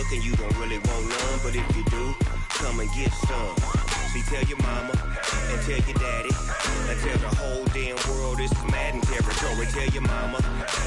looking, you don't really want none, but if you do, come and get some. See, tell your mama and tell your daddy and tell the whole damn world this is Madden territory. Tell your mama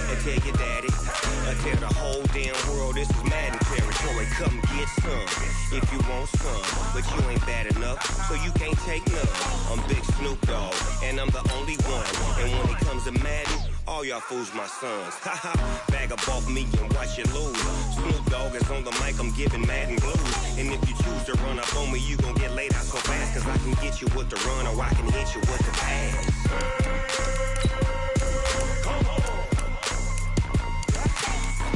and tell your daddy and tell the whole damn world this is Madden territory. Come get some if you want some, but you ain't bad enough, so you can't take none. I'm Big Snoop Dogg, and I'm the only one. And when it comes to Madden, all y'all fools my sons. Haha, bag up off me and watch you lose. Snoop Dogg is on the mic, I'm giving Madden blues. And if you choose to run up on me, you gon' get laid out so fast. Cause I can get you with the run or I can hit you with the pass. Come on.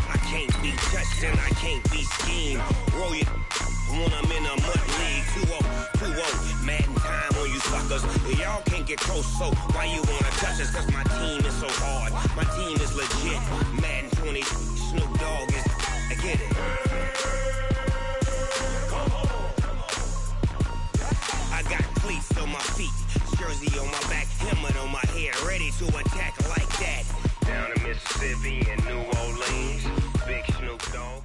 I can't be touched and I can't be schemed. Roll you when I'm in a mud league. 2-0, Madden time on you suckers. Y'all can't get close, so why you wanna touch us? Cause my team is so hard. My team is legit. Madden 20, Snoop Dogg is, I get it. I got cleats on my feet, jersey on my back, helmet on my head, ready to attack like that. Down in Mississippi and New Orleans, Big Snoop Dogg.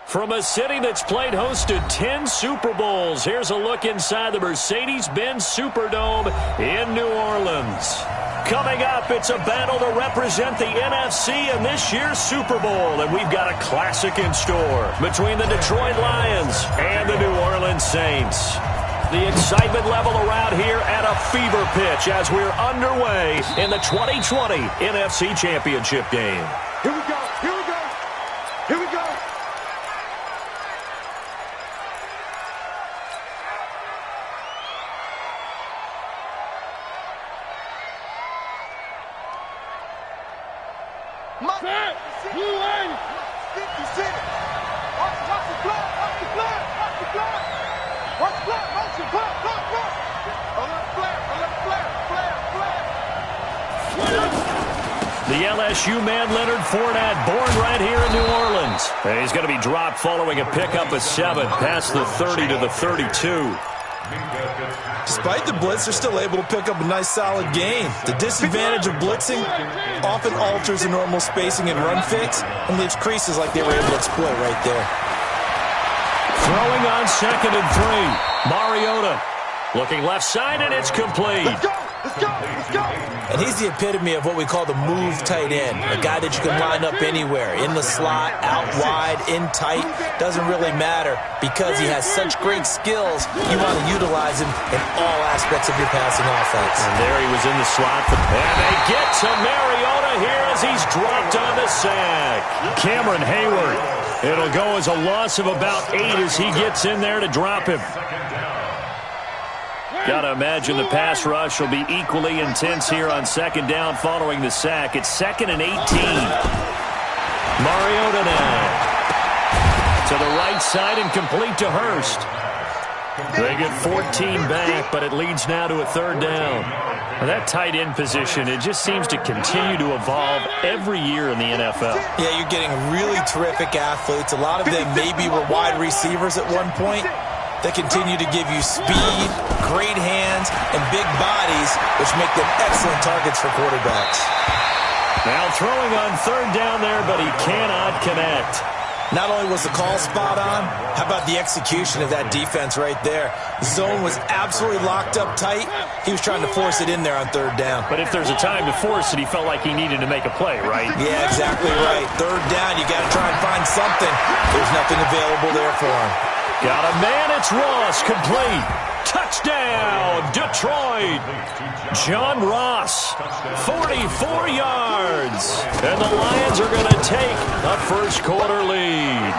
From a city that's played host to 10 Super Bowls, here's a look inside the Mercedes-Benz Superdome in New Orleans. Coming up, it's a battle to represent the NFC in this year's Super Bowl, and we've got a classic in store between the Detroit Lions and the New Orleans Saints. The excitement level around here at a fever pitch as we're underway in the 2020 NFC Championship game. Here we go, here we go, here we go. Set, blue line. 56. Watch the blood, watch the blood, watch the blood. Watch the blood, motion, blood. A little flare. The LSU man Leonard Fournette, born right here in New Orleans. And he's going to be dropped following a pickup of 7 past the 30 to the 32. Despite the blitz, they're still able to pick up a nice solid gain. The disadvantage of blitzing often alters the normal spacing and run fits and leaves creases like they were able to exploit right there. Throwing on 2nd and 3. Mariota looking left side, and it's complete. Let's go. And he's the epitome of what we call the move tight end, a guy that you can line up anywhere, in the slot, out wide, in tight, doesn't really matter because he has such great skills. You want to utilize him in all aspects of your passing offense. And there he was in the slot, and they get to Mariota here as he's dropped on the sack. Cameron Hayward, it'll go as a loss of about 8 as he gets in there to drop him. Got to imagine the pass rush will be equally intense here on 2nd down following the sack. It's 2nd and 18. Mariota now to the right side and complete to Hurst. They get 14 back, but it leads now to a 3rd down. Now that tight end position, it just seems to continue to evolve every year in the NFL. Yeah, you're getting really terrific athletes. A lot of them maybe were wide receivers at one point. They continue to give you speed, great hands, and big bodies, which make them excellent targets for quarterbacks. Now throwing on 3rd down there, but he cannot connect. Not only was the call spot on, how about the execution of that defense right there? The zone was absolutely locked up tight. He was trying to force it in there on 3rd down. But if there's a time to force it, he felt like he needed to make a play, right? Yeah, exactly right. 3rd down, you got to try and find something. There's nothing available there for him. Got a man, it's Ross, complete. Touchdown, Detroit. John Ross, 44 yards. And the Lions are going to take a first-quarter lead.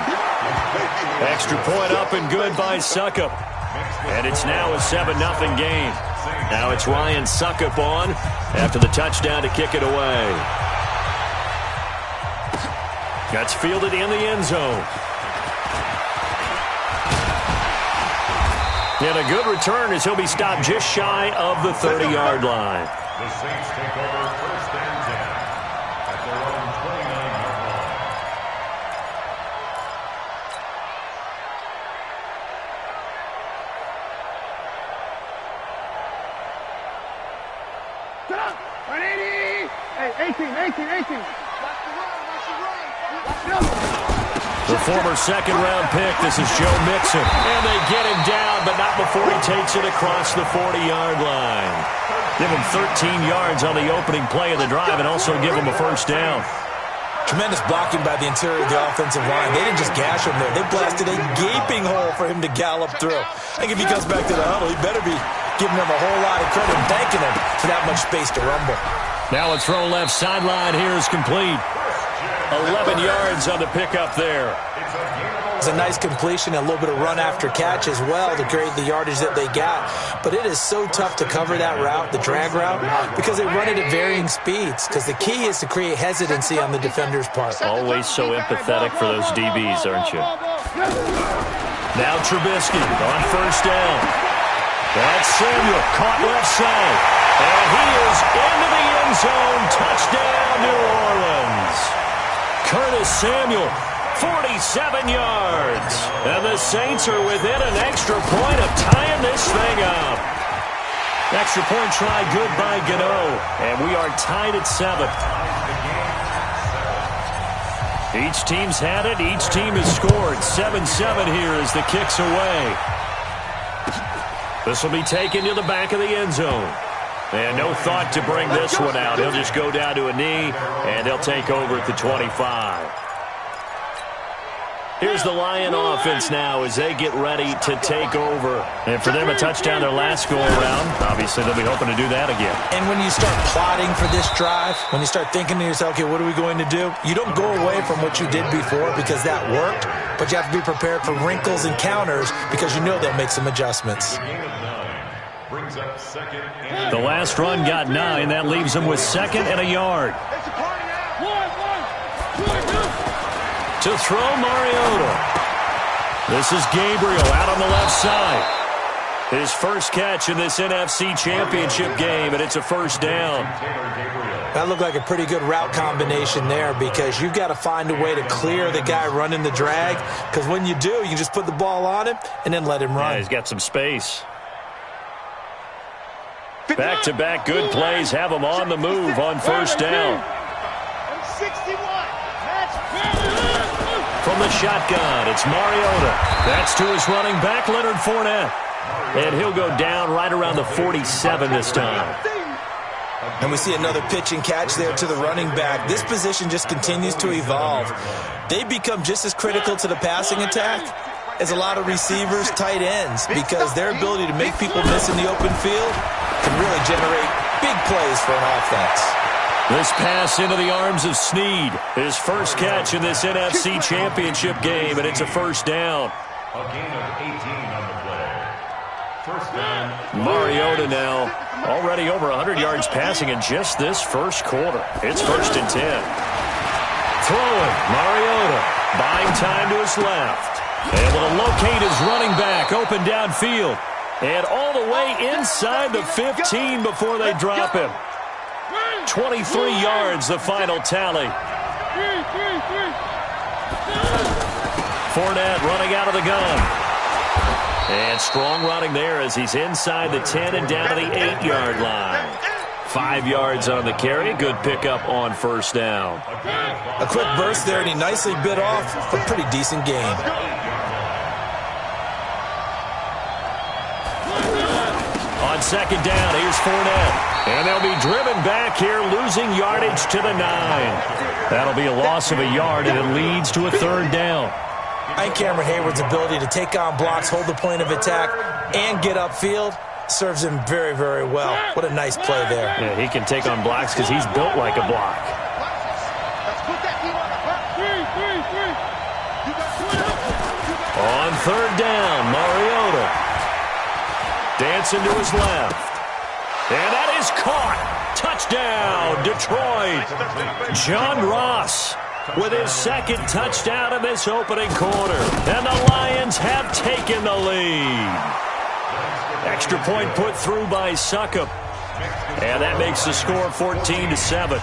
Extra point up and good by Suckup. And it's now a 7-0 game. Now it's Ryan Suckup on after the touchdown to kick it away. That's fielded in the end zone. And a good return as he'll be stopped just shy of the 30-yard line. The Saints take over 1st and 10 at their own 29-yard line. Get up! 180! Hey, 18. Watch the run. The former second-round pick, this is Joe Mixon. And they get him down, but not before he takes it across the 40-yard line. Give him 13 yards on the opening play of the drive and also give him a first down. Tremendous blocking by the interior of the offensive line. They didn't just gash him there. They blasted a gaping hole for him to gallop through. I think if he comes back to the huddle, he better be giving them a whole lot of credit and thanking him for that much space to rumble. Now a throw left sideline here is complete. 11 yards on the pickup there. It's a nice completion, a little bit of run after catch as well to create the yardage that they got. But it is so tough to cover that route, the drag route, because they run it at varying speeds. Because the key is to create hesitancy on the defender's part. Always so empathetic for those DBs, aren't you? Now Trubisky on first down. That's Samuel, caught left side. And he is into the end zone. Touchdown, New Orleans. Curtis Samuel, 47 yards. And the Saints are within an extra point of tying this thing up. Extra point try good by Gano. And we are tied at 7. Each team's had it. Each team has scored. 7-7 here as the kick's away. This will be taken to the back of the end zone. And no thought to bring this one out. He'll just go down to a knee, and they'll take over at the 25. Here's the Lion offense now as they get ready to take over. And for them, a touchdown their last go-around. Obviously, they'll be hoping to do that again. And when you start plotting for this drive, when you start thinking to yourself, okay, what are we going to do? You don't go away from what you did before because that worked, but you have to be prepared for wrinkles and counters because you know they'll make some adjustments. The last run got 9. That leaves them with 2nd and a yard. To throw Mariota. This is Gabriel out on the left side. His first catch in this NFC Championship game, and it's a first down. That looked like a pretty good route combination there because you've got to find a way to clear the guy running the drag because when you do, you can just put the ball on him and then let him run. Yeah, he's got some space. Back-to-back good plays have him on the move on first down. From the shotgun, it's Mariota. That's to his running back, Leonard Fournette. And he'll go down right around the 47 this time. And we see another pitch and catch there to the running back. This position just continues to evolve. They become just as critical to the passing attack as a lot of receivers, tight ends, because their ability to make people miss in the open field can really generate big plays for an offense. This pass into the arms of Snead. His first catch in this NFC Championship game, and it's a first down. A gain of 18 on the play. First down. Mariota now already over 100 yards passing in just this first quarter. It's 1st and 10. Throwing, Mariota, buying time to his left. Able to locate his running back, open downfield. And all the way inside the 15 before they drop him. 23 yards, the final tally. Fournette running out of the gun. And strong running there as he's inside the 10 and down to the 8-yard line. 5 yards on the carry. Good pickup on first down. A quick burst there, and he nicely bit off a pretty decent gain. On second down, here's Fournette. And they'll be driven back here, losing yardage to the 9. That'll be a loss of a yard, and it leads to a 3rd down. I think Cameron Hayward's ability to take on blocks, hold the point of attack, and get upfield serves him very, very well. What a nice play there. Yeah, he can take on blocks because he's built like a block. On 3rd down, Mariota. Dancing to his left. And that is caught. Touchdown, Detroit. John Ross with his 2nd touchdown in this opening quarter. And the Lions have taken the lead. Extra point put through by Suckup. And that makes the score 14-7.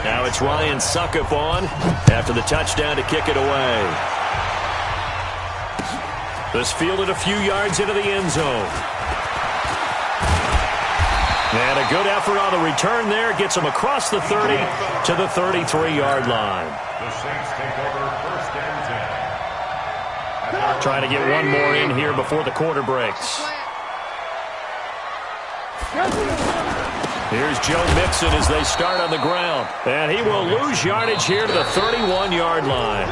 Now it's Ryan Suckup on after the touchdown to kick it away. This fielded a few yards into the end zone. And a good effort on the return there. Gets him across the 30 to the 33-yard line. The Saints take over 1st and 10. Trying to get one more in here before the quarter breaks. Here's Joe Mixon as they start on the ground. And he will lose yardage here to the 31-yard line.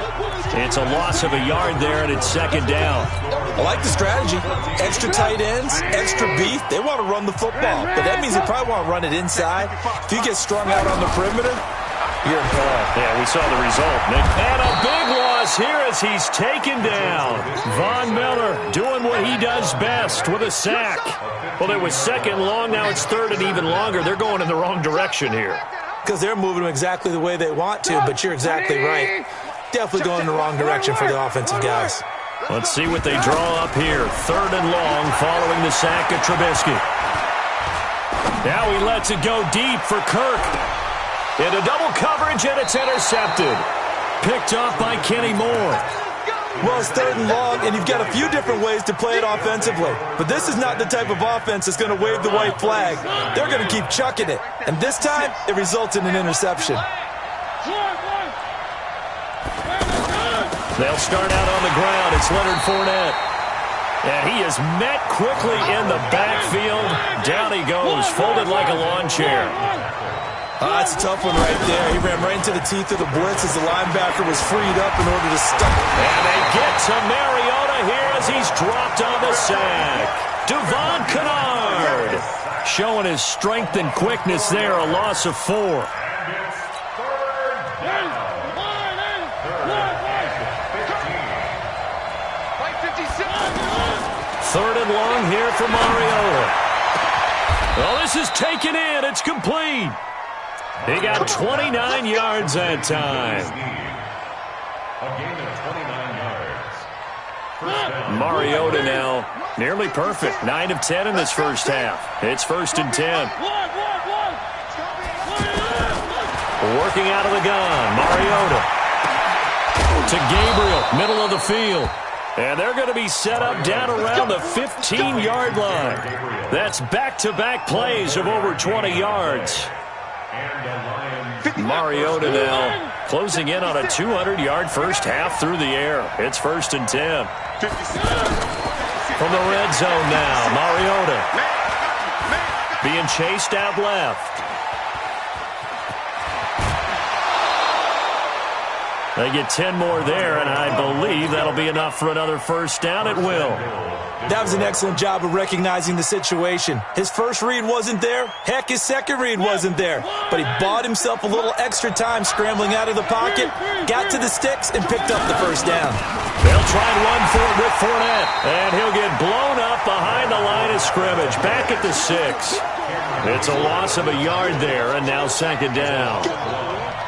It's a loss of a yard there, and it's second down. I like the strategy. Extra tight ends, extra beef. They want to run the football, but that means they probably want to run it inside. If you get strung out on the perimeter, you're in trouble. Yeah, we saw the result. And a big loss here as he's taken down. Von Miller doing what he does best with a sack. Well, it was second long. Now it's third and even longer. They're going in the wrong direction here. Because they're moving them exactly the way they want to, but you're exactly right. Definitely going in the wrong direction for the offensive guys. Let's see what they draw up here. Third and long following the sack of Trubisky. Now he lets it go deep for Kirk. Into double coverage, and it's intercepted. Picked off by Kenny Moore. Well, it's third and long, and you've got a few different ways to play it offensively. But this is not the type of offense that's going to wave the white flag. They're going to keep chucking it. And this time, it results in an interception. They'll start out on the ground. It's Leonard Fournette. And he is met quickly in the backfield. Down he goes, folded like a lawn chair. That's a tough one right there. He ran right into the teeth of the blitz as the linebacker was freed up in order to stop. And they get to Mariota here as he's dropped on the sack. Devon Kennard showing his strength and quickness there, a loss of 4. Third and long here for Mariota. Well, this is taken in. It's complete. He got 29 yards that time. A gain of 29 yards. Mariota now nearly perfect. 9 of 10 in this first half. It's first and 10. Working out of the gun. Mariota to Gabriel, middle of the field. And they're going to be set up down around the 15-yard line. That's back-to-back plays of over 20 yards. Mariota now closing in on a 200-yard first half through the air. It's first and 10. From the red zone now, Mariota being chased out left. They get 10 more there, and I believe that'll be enough for another first down. It will. That was an excellent job of recognizing the situation. His first read wasn't there. Heck, his second read wasn't there. But he bought himself a little extra time scrambling out of the pocket, got to the sticks, and picked up the first down. They'll try and run for it with Fournette, and he'll get blown up behind the line of scrimmage, back at the 6. It's a loss of a yard there, and now second down.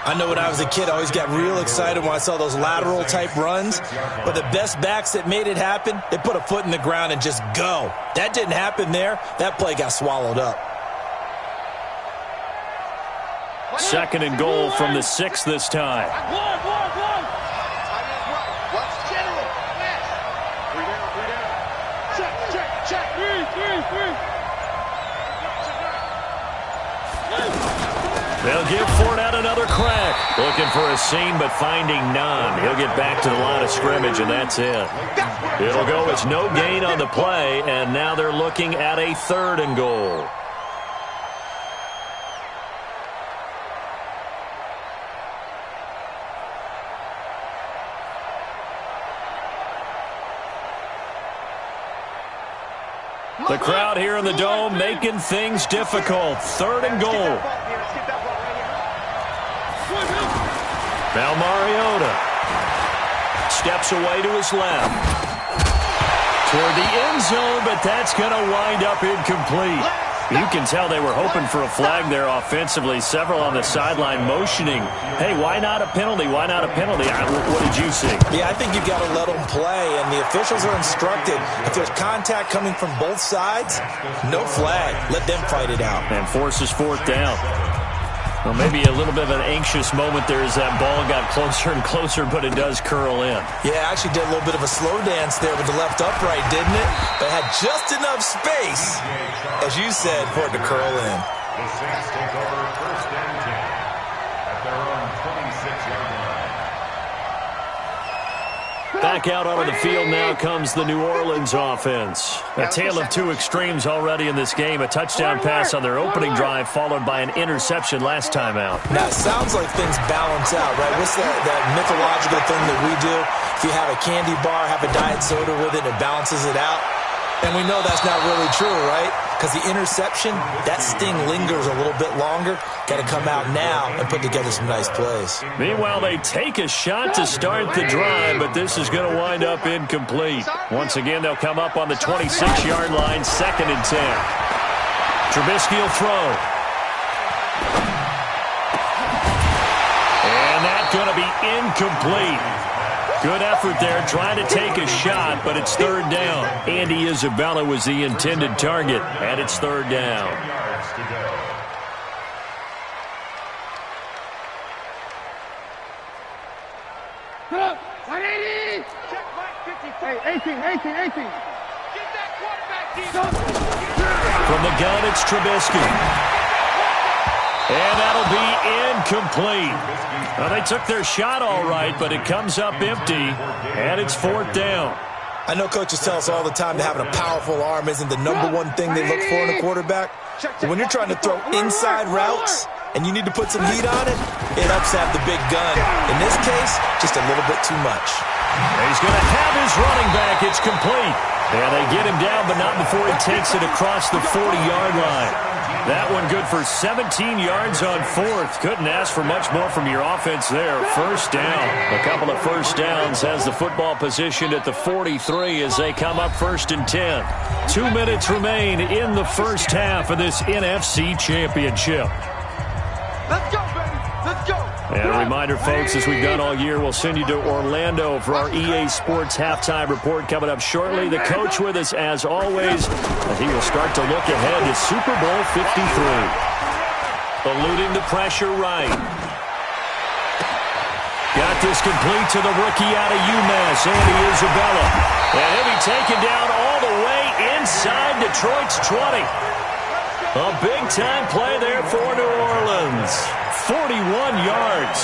I know when I was a kid, I always got real excited when I saw those lateral-type runs. But the best backs that made it happen, they put a foot in the ground and just go. That didn't happen there. That play got swallowed up. Second and goal from the 6 this time. They'll give Fournette another crack. Looking for a seam, but finding none. He'll get back to the line of scrimmage, and that's it. It'll go as no gain on the play, and now they're looking at a third and goal. The crowd here in the Dome making things difficult. Third and goal. Now Mariota steps away to his left. Toward the end zone, but that's going to wind up incomplete. You can tell they were hoping for a flag there offensively. Several on the sideline motioning, hey, why not a penalty? Why not a penalty? What did you see? Yeah, I think you've got to let them play, and the officials are instructed. If there's contact coming from both sides, no flag. Let them fight it out. And forces fourth down. Well, maybe a little bit of an anxious moment there as that ball got closer and closer, but it does curl in. Yeah, actually did a little bit of a slow dance there with the left upright, didn't it? But had just enough space, as you said, for it to curl in. The Saints take over first and 10 at their own 26-yard line. Back out onto the field now comes the New Orleans offense. A tale of two extremes already in this game. A touchdown pass on their opening drive followed by an interception last time out. Now, it sounds like things balance out, right? What's that mythological thing that we do? If you have a candy bar, have a diet soda with it, it balances it out. And we know that's not really true, right? Because the interception, that sting lingers a little bit longer. Got to come out now and put together some nice plays. Meanwhile, they take a shot to start the drive, but this is going to wind up incomplete. Once again, they'll come up on the 26-yard line, 2nd and 10. Trubisky will throw. And that's going to be incomplete. Good effort there, trying to take a shot, but it's 3rd down. Andy Isabella was the intended target, and it's 3rd down. Put up, 180. Check back 50. Hey, 18. Get that quarterback deep. From the gun, it's Trubisky. And that'll be incomplete. Well, they took their shot all right, but it comes up empty, and it's 4th down. I know coaches tell us all the time that having a powerful arm isn't the #1 thing they look for in a quarterback. But when you're trying to throw inside routes and you need to put some heat on it, it helps to have the big gun. In this case, just a little bit too much. He's going to have his running back. It's complete. And they get him down, but not before he takes it across the 40-yard line. That one good for 17 yards on 4th. Couldn't ask for much more from your offense there. 1st down. A couple of 1st downs has the football positioned at the 43 as they come up 1st and 10. 2 minutes remain in the first half of this NFC Championship. Let's go, baby. Let's go. And a reminder, folks, as we've done all year, we'll send you to Orlando for our EA Sports halftime report coming up shortly. The coach with us, as always, and he will start to look ahead to Super Bowl 53. Eluding the pressure right. Got this complete to the rookie out of UMass, Andy Isabella. And he'll be taken down all the way inside Detroit's 20. A big-time play there for New Orleans. 41 yards.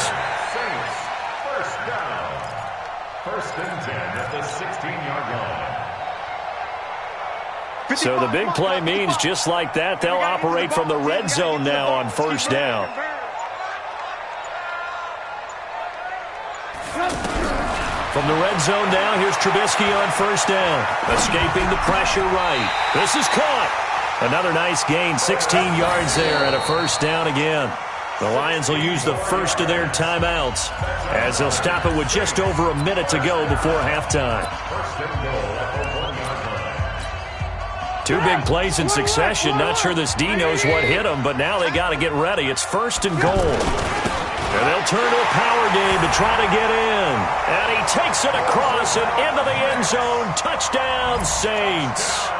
Saints, 1st down. 1st and 10 at the 16-yard line. So the big play means just like that, they'll operate from the red zone now on 1st down. From the red zone now, here's Trubisky on 1st down. Escaping the pressure right. This is caught. Another nice gain, 16 yards there, and a 1st down again. The Lions will use the first of their timeouts as they'll stop it with just over a minute to go before halftime. 2 big plays in succession. Not sure this D knows what hit him, but now they got to get ready. It's 1st and goal. And they'll turn to a power game to try to get in. And he takes it across and into the end zone. Touchdown, Saints.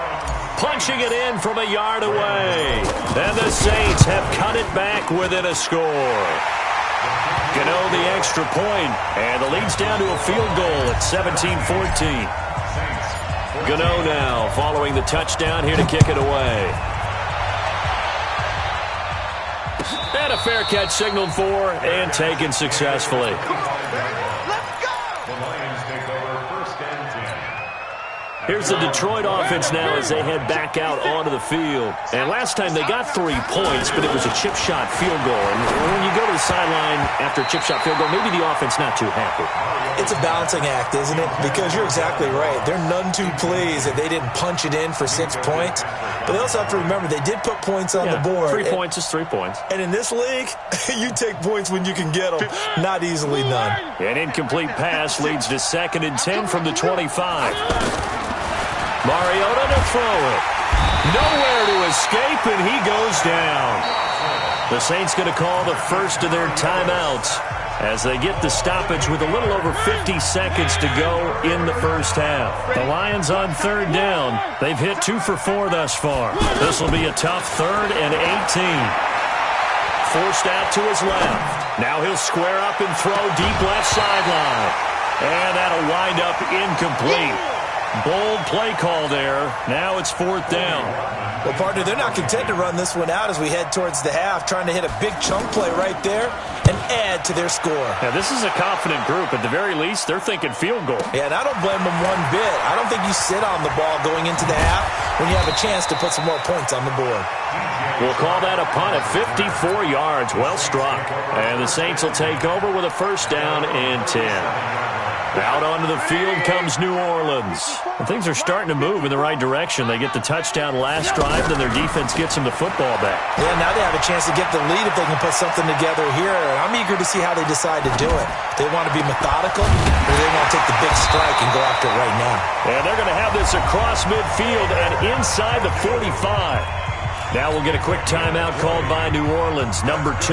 Punching it in from a yard away. And the Saints have cut it back within a score. Gano the extra point, and the lead's down to a field goal at 17-14. Gano now following the touchdown here to kick it away. And a fair catch signaled for and taken successfully. Here's the Detroit offense now as they head back out onto the field. And last time they got 3 points, but it was a chip shot field goal. And when you go to the sideline after a chip shot field goal, maybe the offense not too happy. It's a balancing act, isn't it? Because you're exactly right. They're none too pleased that they didn't punch it in for 6 points. But they also have to remember they did put points on the board. 3 points is 3 points. And in this league, you take points when you can get them. Not easily done. An incomplete pass leads to 2nd and 10 from the 25. Mariota to throw it. Nowhere to escape, and he goes down. The Saints going to call the first of their timeouts as they get the stoppage with a little over 50 seconds to go in the first half. The Lions on 3rd down. They've hit 2 for 4 thus far. This will be a tough 3rd and 18. Forced out to his left. Now he'll square up and throw deep left sideline. And that'll wind up incomplete. Bold play call there. Now it's 4th down. Well, partner, they're not content to run this one out as we head towards the half, trying to hit a big chunk play right there. and add to their score. Yeah, this is a confident group. At the very least, they're thinking field goal. Yeah, and I don't blame them one bit. I don't think you sit on the ball going into the half when you have a chance to put some more points on the board. We'll call that a punt at 54 yards. Well struck. And the Saints will take over with a first down and 10. Out onto the field comes New Orleans. And things are starting to move in the right direction. They get the touchdown last drive, then their defense gets them the football back. Yeah, now they have a chance to get the lead if they can put something together here. And I'm eager to see how they decide to do it. They want to be methodical, or they want to take the big strike and go after it right now. And they're going to have this across midfield and inside the 45. Now we'll get a quick timeout called by New Orleans, number 2,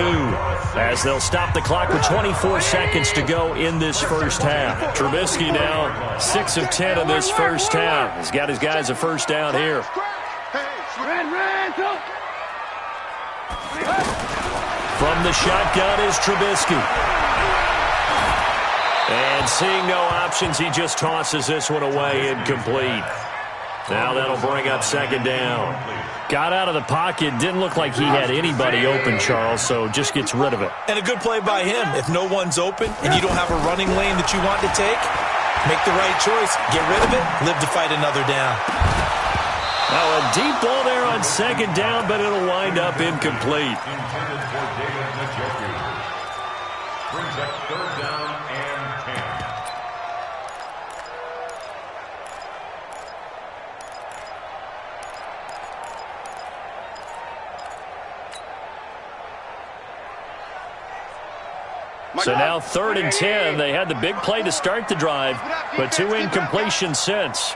as they'll stop the clock with 24 seconds to go in this first half. Trubisky now 6 of 10 in this first half. He's got his guys a first down here. From the shotgun is Trubisky. And seeing no options, he just tosses this one away, incomplete. Now that'll bring up second down. Got out of the pocket. Didn't look like he had anybody open, Charles, so just gets rid of it. And a good play by him. If no one's open and you don't have a running lane that you want to take, make the right choice. Get rid of it. Live to fight another down. Now a deep ball there on second down, but it'll wind up incomplete. Intended for David Njoku. Brings up third down and 10. So now 3rd and 10. They had the big play to start the drive, but 2 incompletions since.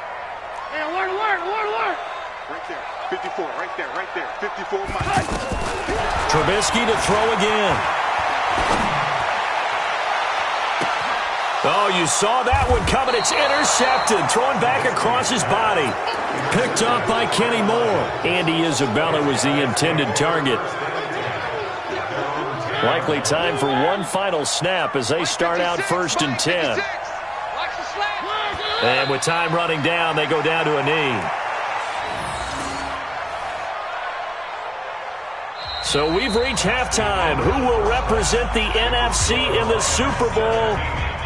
Hey, alert. Right there, 54, right there, 54 miles. Trubisky to throw again. Oh, you saw that one coming. It's intercepted. Thrown back across his body. Picked off by Kenny Moore. Andy Isabella was the intended target. Likely time for one final snap as they start out 1st and 10. And with time running down, they go down to a knee. So we've reached halftime. Who will represent the NFC in the Super Bowl?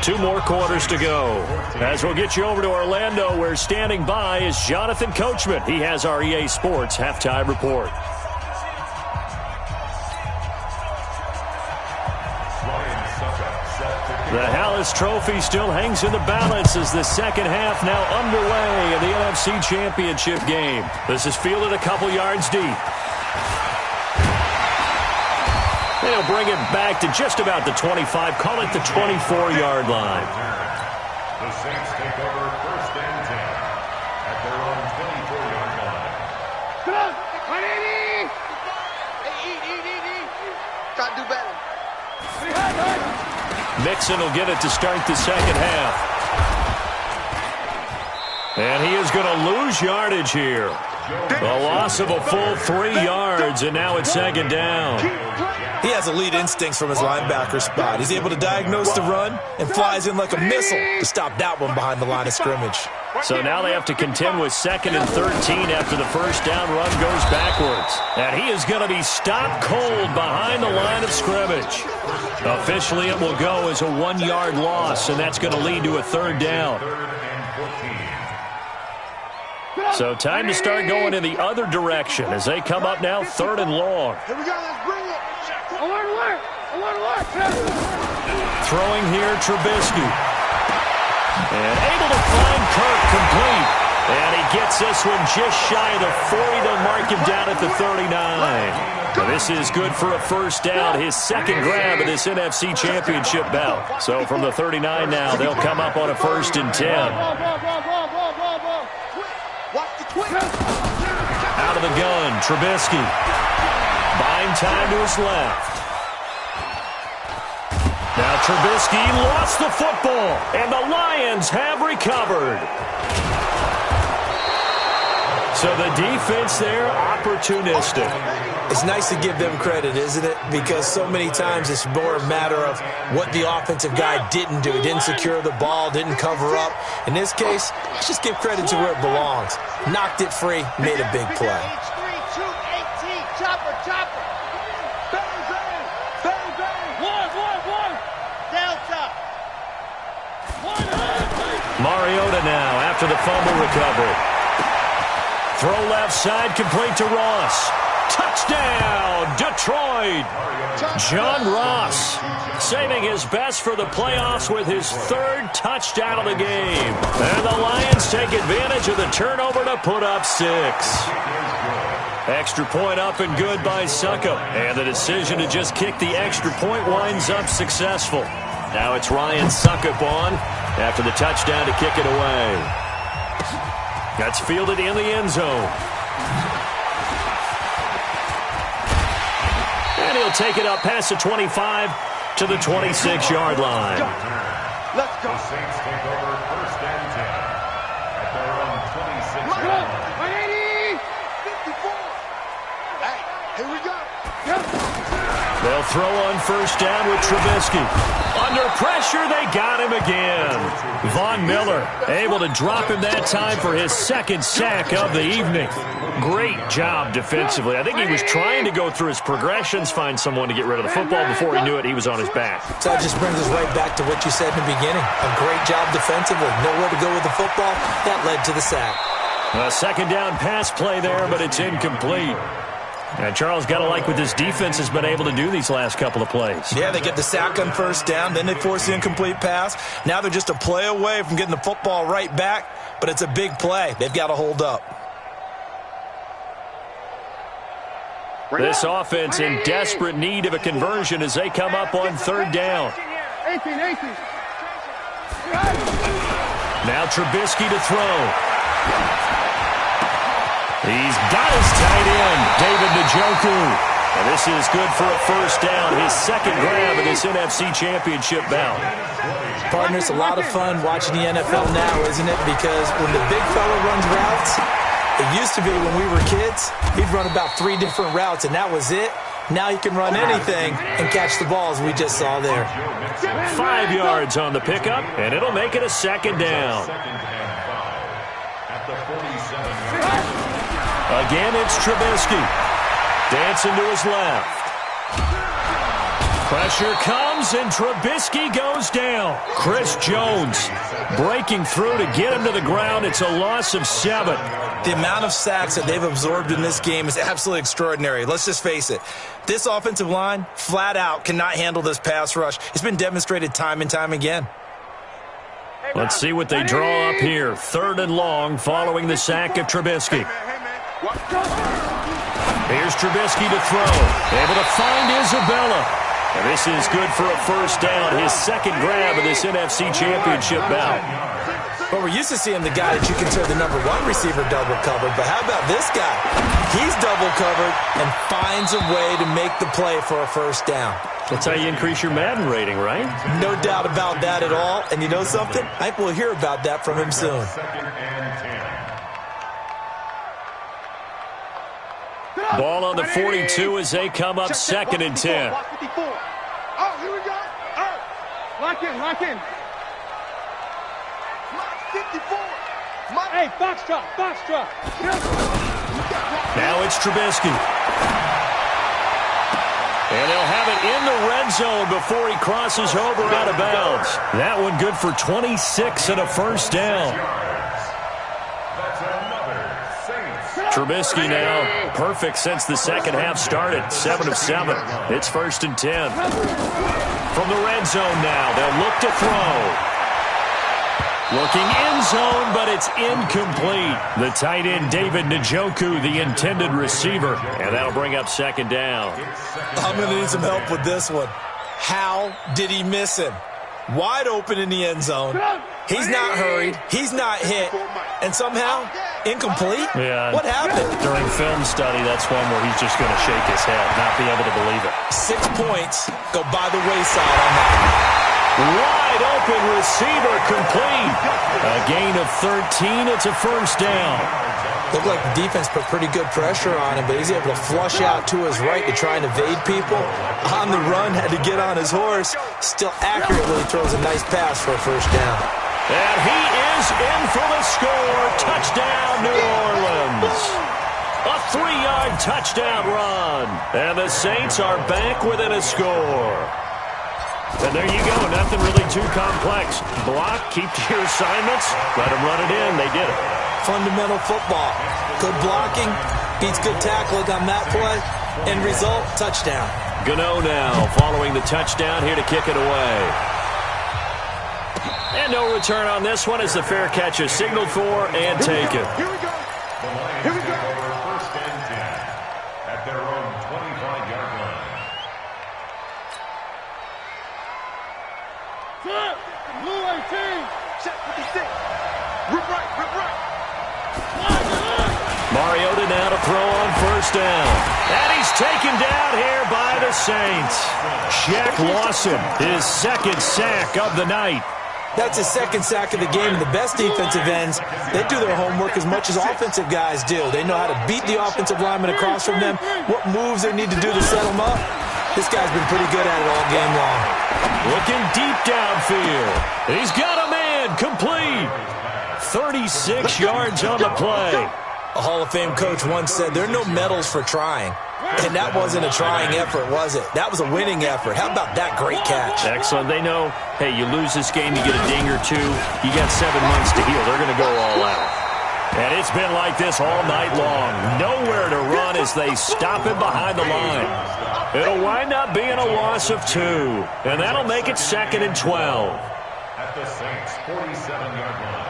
2 more quarters to go. As we'll get you over to Orlando, where standing by is Jonathan Coachman. He has our EA Sports halftime report. The Hallis Trophy still hangs in the balance as the second half now underway in the NFC Championship game. This is fielded a couple yards deep. They'll bring it back to just about the 25, call it the 24-yard line. The Saints take over 1st and 10 at their own 24-yard line. Come on, eat. Try to do better. Mixon will get it to start the second half. And he is going to lose yardage here. A loss of a full 3 yards, and now it's second down. He has elite instincts from his linebacker spot. He's able to diagnose the run and flies in like a missile to stop that one behind the line of scrimmage. So now they have to contend with 2nd and 13 after the first down run goes backwards. And he is going to be stopped cold behind the line of scrimmage. Officially, it will go as a 1-yard loss, and that's going to lead to a 3rd down. So time to start going in the other direction as they come up now 3rd and long. Here we go, let's bring it. Alert. Throwing here, Trubisky. And able to find Kirk complete. And he gets this one just shy of the 40. They'll mark him down at the 39. Now this is good for a first down, his second grab of this NFC Championship bout. So from the 39 now, they'll come up on a 1st and 10. Out of the gun, Trubisky. Buying time to his left. Now Trubisky lost the football, and the Lions have recovered. So the defense there, opportunistic. It's nice to give them credit, isn't it? Because so many times it's more a matter of what the offensive guy didn't do. He didn't secure the ball, didn't cover up. In this case, let's just give credit to where it belongs. Knocked it free, made a big play. Chopper. Bang. Mariota now after the fumble recovery. Throw left side, complete to Ross. Touchdown, Detroit! John Ross saving his best for the playoffs with his third touchdown of the game. And the Lions take advantage of the turnover to put up 6. Extra point up and good by Succop. And the decision to just kick the extra point winds up successful. Now it's Ryan Succop on after the touchdown to kick it away. That's fielded in the end zone. And he'll take it up past the 25 to the 26-yard line. Let's go. The Saints take over first and 10 at their own 26-yard line. 54. Hey, here we go. They'll throw on first down with Trubisky. Under pressure, they got him again. Von Miller able to drop him that time for his second sack of the evening. Great job defensively. I think he was trying to go through his progressions, find someone to get rid of the football. Before he knew it, he was on his back. So that just brings us right back to what you said in the beginning. A great job defensively. Nowhere to go with the football. That led to the sack. A second down pass play there, but it's incomplete. And Charles, got to like what this defense has been able to do these last couple of plays. Yeah, they get the sack on first down, then they force the incomplete pass. Now they're just a play away from getting the football right back, but it's a big play. They've got to hold up. This offense in desperate need of a conversion as they come up on third down. 18. Now Trubisky to throw. He's got his tight end, David Njoku. And this is good for a first down, his second grab of this NFC Championship bout. Partner, it's a lot of fun watching the NFL now, isn't it? Because when the big fella runs routes, it used to be when we were kids, he'd run about 3 different routes, and that was it. Now he can run anything and catch the balls we just saw there. 5 yards on the pickup, and it'll make it a second down. At the 47-yard line. Again, it's Trubisky. Dancing to his left. Pressure comes, and Trubisky goes down. Chris Jones breaking through to get him to the ground. It's a loss of 7. The amount of sacks that they've absorbed in this game is absolutely extraordinary. Let's just face it. This offensive line, flat out, cannot handle this pass rush. It's been demonstrated time and time again. Let's see what they draw up here. 3rd and long following the sack of Trubisky. Here's Trubisky to throw. Able to find Isabella. And this is good for a first down. His second grab of this NFC Championship bout. Well, we're used to seeing the guy that you consider the number 1 receiver double covered. But how about this guy? He's double covered and finds a way to make the play for a first down. That's how you increase your Madden rating, right? No doubt about that at all. And you know something? I think we'll hear about that from him soon. Second and 10. Ball on the 42 as they come up 2nd and 10. Oh, here we go. Lock in. 54. Hey, box drop. Now it's Trubisky. And they'll have it in the red zone before he crosses over out of bounds. That one good for 26 and a first down. That's another Saints. Trubisky now perfect since the second half started. 7 of 7. It's 1st and 10. From the red zone now, they'll look to throw. Looking in zone, but it's incomplete. The tight end, David Njoku, the intended receiver. And that'll bring up 2nd down. I'm going to need some help with this one. How did he miss him? Wide open in the end zone. He's not hurried. He's not hit. And somehow, incomplete? Yeah. What happened? During film study, that's one where he's just going to shake his head, not be able to believe it. 6 points go by the wayside on that. Wide open receiver complete. A gain of 13. It's a first down. Looked like the defense put pretty good pressure on him, but he's able to flush out to his right to try and evade people. On the run, had to get on his horse. Still accurately throws a nice pass for a first down. And he is in for the score. Touchdown, New Orleans. A 3-yard touchdown run. And the Saints are back within a score. And there you go. Nothing really too complex. Block, keep to your assignments, let them run it in. They did it. Fundamental football. Good blocking beats good tackling on that play. End result, touchdown. Gano now following the touchdown here to kick it away. And no return on this one as the fair catch is signaled for and taken. Here we go. The Lions Here we take go. over first and 10 at their own 25-yard line. Set. Blue 18. Set 56. Rip right, rip right. Mariota now to throw on first down. And he's taken down here by the Saints. Shaq Lawson, his second sack of the night. That's his second sack of the game. And the best defensive ends, they do their homework as much as offensive guys do. They know how to beat the offensive lineman across from them, what moves they need to do to set them up. This guy's been pretty good at it all game long. Looking deep downfield. He's got a man complete. 36 yards on the play. A Hall of Fame coach once said, there are no medals for trying. And that wasn't a trying effort, was it? That was a winning effort. How about that great catch? Excellent. They know, hey, you lose this game, you get a ding or two. You got 7 months to heal. They're going to go all out. And it's been like this all night long. Nowhere to run as they stop him behind the line. It'll wind up being a loss of 2. And that'll make it 2nd and 12. At the Saints' 47-yard line.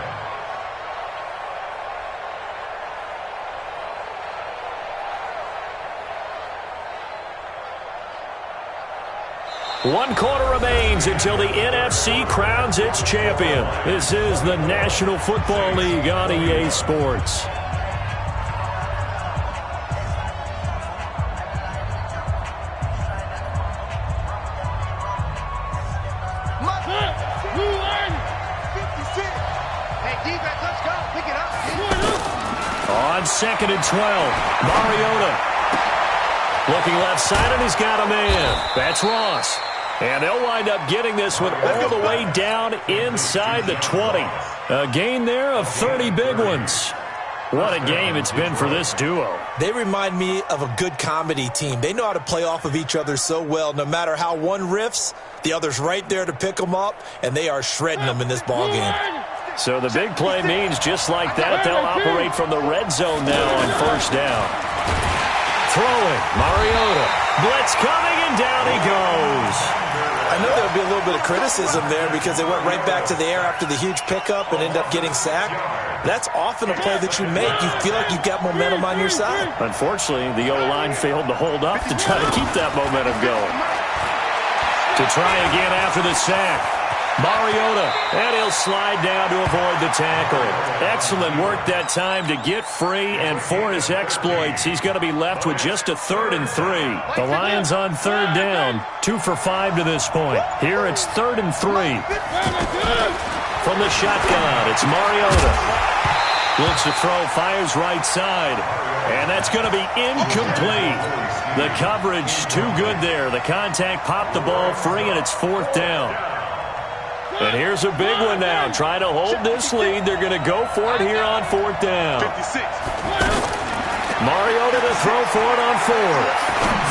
One quarter remains until the NFC crowns its champion. This is the National Football League on EA Sports. Blue 56. Hey, defense, let's go. Pick it up. On 2nd and 12, Mariota. Looking left side, and he's got a man. That's Ross. And they'll wind up getting this one all the way down inside the 20. A gain there of 30 big ones. What a game it's been for this duo. They remind me of a good comedy team. They know how to play off of each other so well. No matter how one riffs, the other's right there to pick them up, and they are shredding them in this ballgame. So the big play means just like that, they'll operate from the red zone now on first down. Throwing, Mariota. Blitz coming, and down he goes. I know there'll be a little bit of criticism there because they went right back to the air after the huge pickup and end up getting sacked. That's often a play that you make. You feel like you've got momentum on your side. Unfortunately, the O-line failed to hold up to try to keep that momentum going. To try again after the sack. Mariota, and he'll slide down to avoid the tackle. Excellent work that time to get free, and for his exploits, he's going to be left with just a 3rd and 3. The Lions on 3rd down, 2 for 5 to this point. Here it's 3rd and 3. From the shotgun, it's Mariota. Looks to throw, fires right side, and that's going to be incomplete. The coverage too good there. The contact popped the ball free, and it's 4th down. And here's a big one now. Trying to hold this lead. They're going to go for it here on 4th down. 56. Mariota to throw for it on 4th.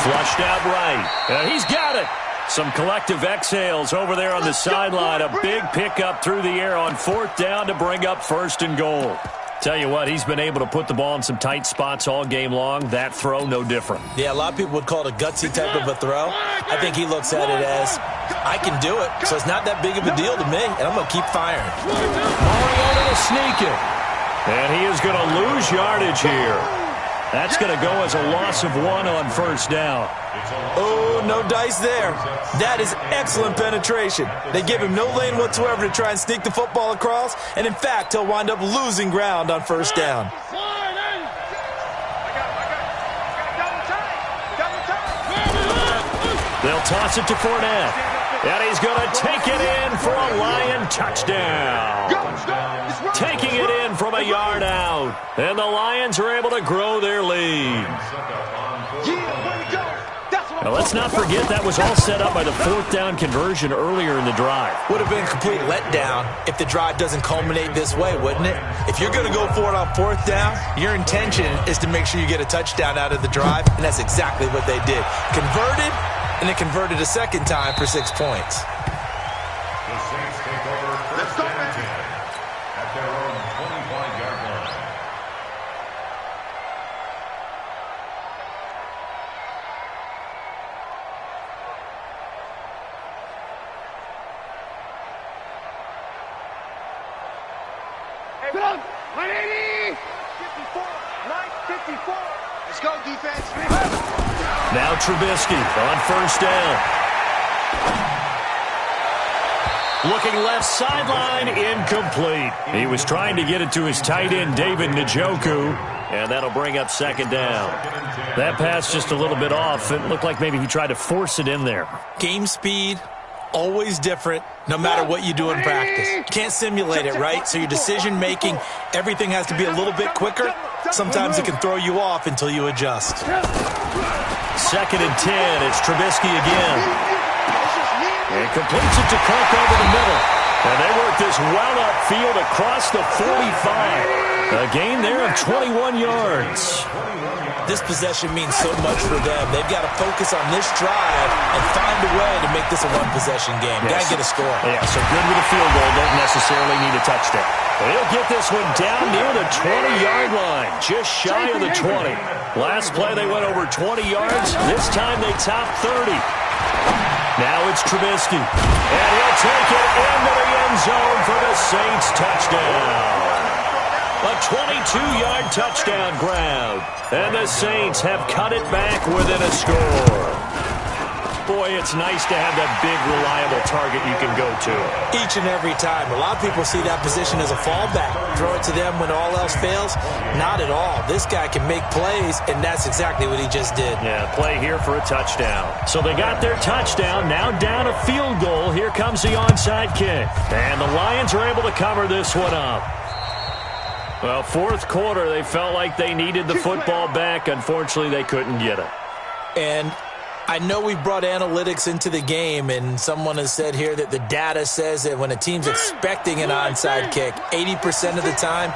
Flushed out right. And he's got it. Some collective exhales over there on the sideline. A big pickup through the air on 4th down to bring up 1st and goal. Tell you what, he's been able to put the ball in some tight spots all game long. That throw, no different. Yeah, a lot of people would call it a gutsy type of a throw. I think he looks at it as, I can do it, so it's not that big of a deal to me, and I'm going to keep firing. Mariota to sneak it. And he is going to lose yardage here. That's going to go as a loss of 1 on 1st down. Oh, no dice there. That is excellent penetration. They give him no lane whatsoever to try and sneak the football across, and in fact, he'll wind up losing ground on 1st down. They'll toss it to Fournette. And he's going to take it in for a Lion touchdown. Taking it in from a yard out. And the Lions are able to grow their lead. Now, let's not forget that was all set up by the 4th down conversion earlier in the drive. Would have been a complete letdown if the drive doesn't culminate this way, wouldn't it? If you're going to go for it on 4th down, your intention is to make sure you get a touchdown out of the drive, and that's exactly what they did. Converted, and it converted a second time for 6 points. 180. 54. 954. Let's go, defense. Now Trubisky on first down. Looking left sideline, incomplete. He was trying to get it to his tight end, David Njoku, and that'll bring up second down. That pass just a little bit off. It looked like maybe he tried to force it in there. Game speed, always different, no matter what you do in practice. You can't simulate it, right? So your decision-making, everything has to be a little bit quicker. Sometimes it can throw you off until you adjust. Second and 10, it's Trubisky again. And completes it to Kirk over the middle. And they work this well upfield across the 45. A gain there of 21 yards. This possession means so much for them. They've got to focus on this drive and find a way to make this a one-possession game. Yes. Got to get a score. Yeah, so good with a field goal. Don't necessarily need a touchdown. They'll get this one down near the 20-yard line, just shy of the 20. Last play, they went over 20 yards. This time, they topped 30. Now it's Trubisky, and he'll take it into the end zone for the Saints touchdown. A 22-yard touchdown grab, and the Saints have cut it back within a score. Boy, it's nice to have that big, reliable target you can go to. Each and every time. A lot of people see that position as a fallback. Throw it to them when all else fails. Not at all. This guy can make plays, and that's exactly what he just did. Yeah, play here for a touchdown. So they got their touchdown. Now down a field goal. Here comes the onside kick. And the Lions are able to cover this one up. Well, fourth quarter, they felt like they needed the football back. Unfortunately, they couldn't get it. And I know we brought analytics into the game, and someone has said here that the data says that when a team's expecting an onside kick, 80% of the time,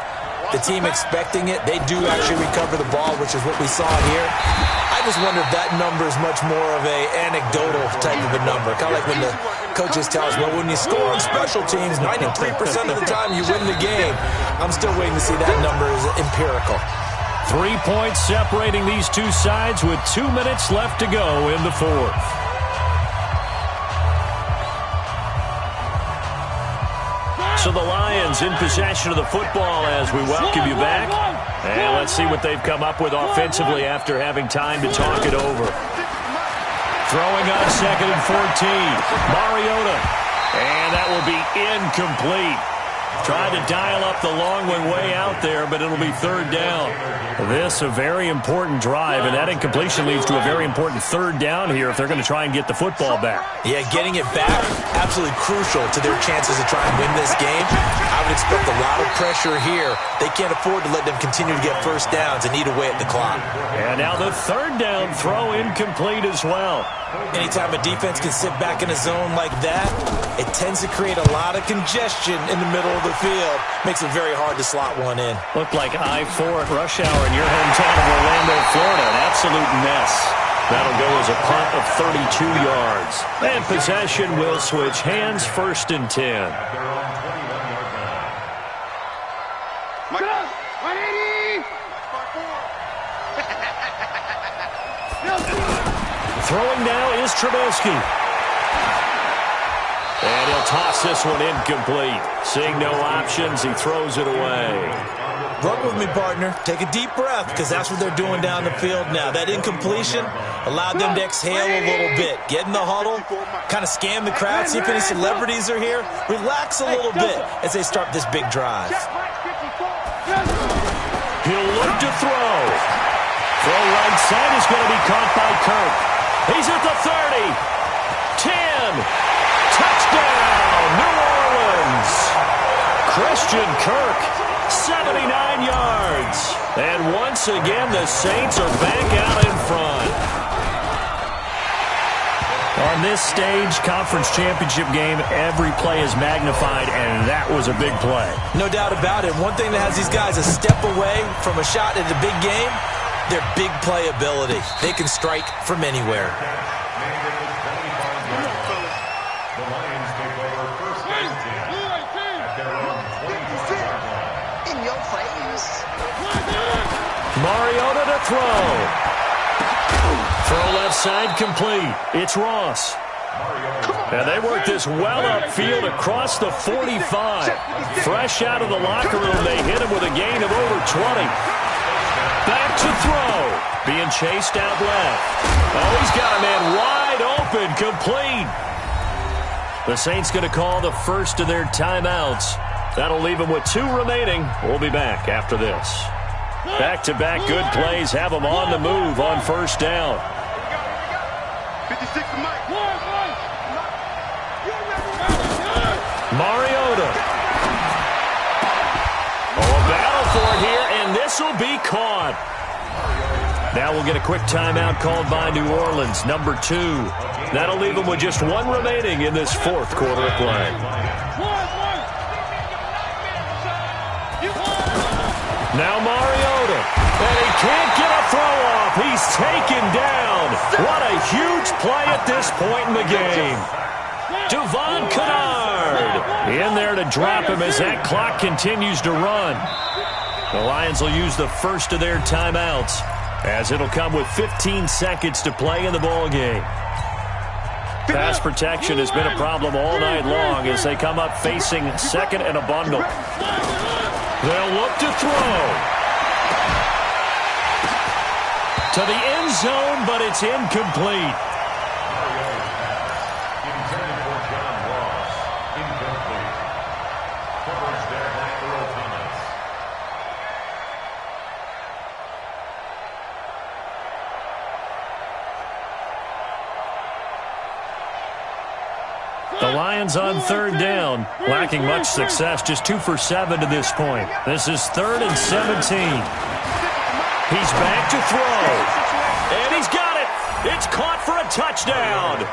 the team expecting it, they do actually recover the ball, which is what we saw here. I just wonder if that number is much more of a anecdotal type of a number. Kind of like when the coaches tell us, well, when you score on special teams, 93% of the time you win the game. I'm still waiting to see that number is empirical. 3 points separating these two sides with 2 minutes left to go in the fourth. So the Lions in possession of the football as we welcome you back. And let's see what they've come up with offensively after having time to talk it over. Throwing on second and 14. Mariota. And that will be incomplete. Tried to dial up the long one way out there, but it'll be third down. This a very important drive, and that incompletion leads to a very important third down here if they're going to try and get the football back. Yeah, getting it back, absolutely crucial to their chances to try and win this game. I would expect a lot of pressure here. They can't afford to let them continue to get first downs and eat away at the clock. And now the third down throw incomplete as well. Anytime a defense can sit back in a zone like that, it tends to create a lot of congestion in the middle of the field. Makes it very hard to slot one in. Looked like I-4 at rush hour in your hometown of Orlando, Florida. An absolute mess. That'll go as a punt of 32 yards. And possession will switch hands, first and 10. 180. Throwing now is Trubisky. And he'll toss this one incomplete. Seeing no options, he throws it away. Run with me, partner. Take a deep breath, because that's what they're doing down the field now. That incompletion allowed them to exhale a little bit. Get in the huddle, kind of scan the crowd, see if any celebrities are here. Relax a little bit as they start this big drive. He'll look to throw. Throw right side is going to be caught by Kirk. He's at the 30. 10. Touchdown, New Orleans. Christian Kirk, 79 yards. And once again, the Saints are back out in front. On this stage, conference championship game, every play is magnified, and that was a big play. No doubt about it. One thing that has these guys a step away from a shot at a big game, their big play ability. They can strike from anywhere. The Lions take over first and 10 at their own 20-yard line. In your face. Mariota to throw. Throw left side complete. It's Ross. And they work this well upfield across the 45. Fresh out of the locker room, they hit him with a gain of over 20. Back to throw. Being chased out left. Oh, he's got a man wide open, complete. The Saints going to call the first of their timeouts. That'll leave them with 2 remaining. We'll be back after this. Back-to-back good plays have them on the move on first down. 56 to Mike. Mariota. Oh, a battle for it here, and this will be caught. Now we'll get a quick timeout called by New Orleans, number 2. That'll leave them with just 1 remaining in this 4th quarter of play. Now Mariota, and he can't get a throw off. He's taken down. What a huge play at this point in the game. Devon Kennard in there to drop him as that clock continues to run. The Lions will use the first of their timeouts, as it'll come with 15 seconds to play in the ball game. Pass protection has been a problem all night long as they come up facing second and a bundle. They'll look to throw. To the end zone, but it's incomplete. Intended for John Ross. Incomplete. Coverage there by Earl Thomas. The Lions on 3rd down, lacking much success, just 2 for 7 to this point. This is 3rd and 17. He's back to throw, and he's got it. It's caught for a touchdown,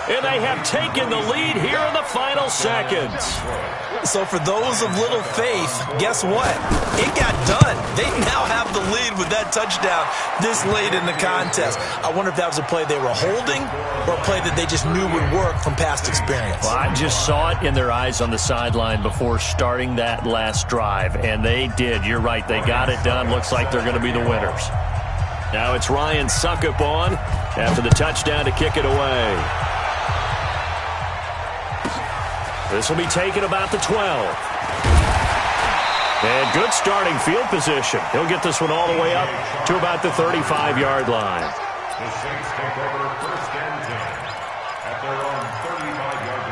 and they have taken the lead here in the final seconds. So for those of little faith, guess what? It got done. They now have the lead with that touchdown this late in the contest. I wonder if that was a play they were holding or a play that they just knew would work from past experience. Well, I just saw it in their eyes on the sideline before starting that last drive, and they did. You're right. They got it done. Looks like they're going to be the winners. Now it's Ryan Suckup on after the touchdown to kick it away. This will be taken about the 12. And good starting field position. He'll get this one all the way up to about the 35-yard line. The Saints take over 1st and 10 at their own 35-yard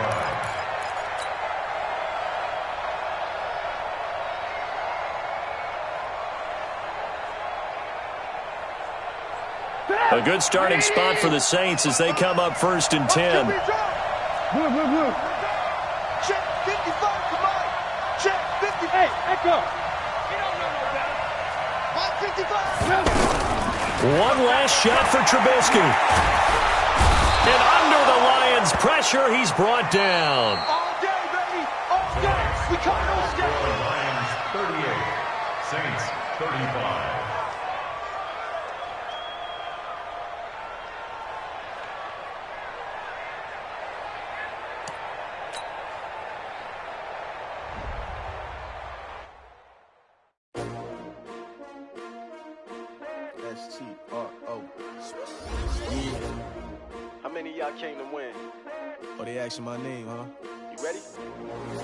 line. A good starting spot for the Saints as they come up 1st and 10. Check 55 to Mike. Check 50. Hey, echo. You don't know no better. Mike 55. One last shot for Trubisky. And under the Lions' pressure, he's brought down. All day, baby. All day. We come no skate. Lions 38, Saints 35. S-T-R-O. Yeah. How many of y'all came to win? Oh, they asking my name, huh? You ready?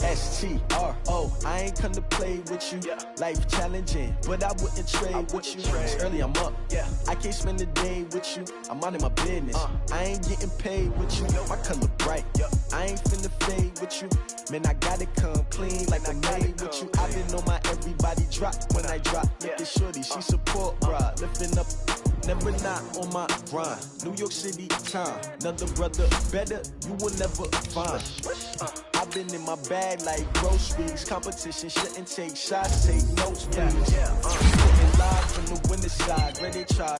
S-T-R-O. I ain't come to play with you. Yeah. Life challenging, but I wouldn't trade with you. It's early, I'm up. Yeah. I can't spend the day with you. I'm minding my business. I ain't getting paid with you. My color bright. I ain't finna fade with you. Man, I gotta come clean like I made with you. I been on my everybody drop when I drop. Look at shorty, she support, bruh. Lifting up, never not on my grind. New York City time, another brother better, you will never find. I've been in my bag like groceries. Competition shouldn't take shots, take notes, please. Putting live from the winter side, ready to try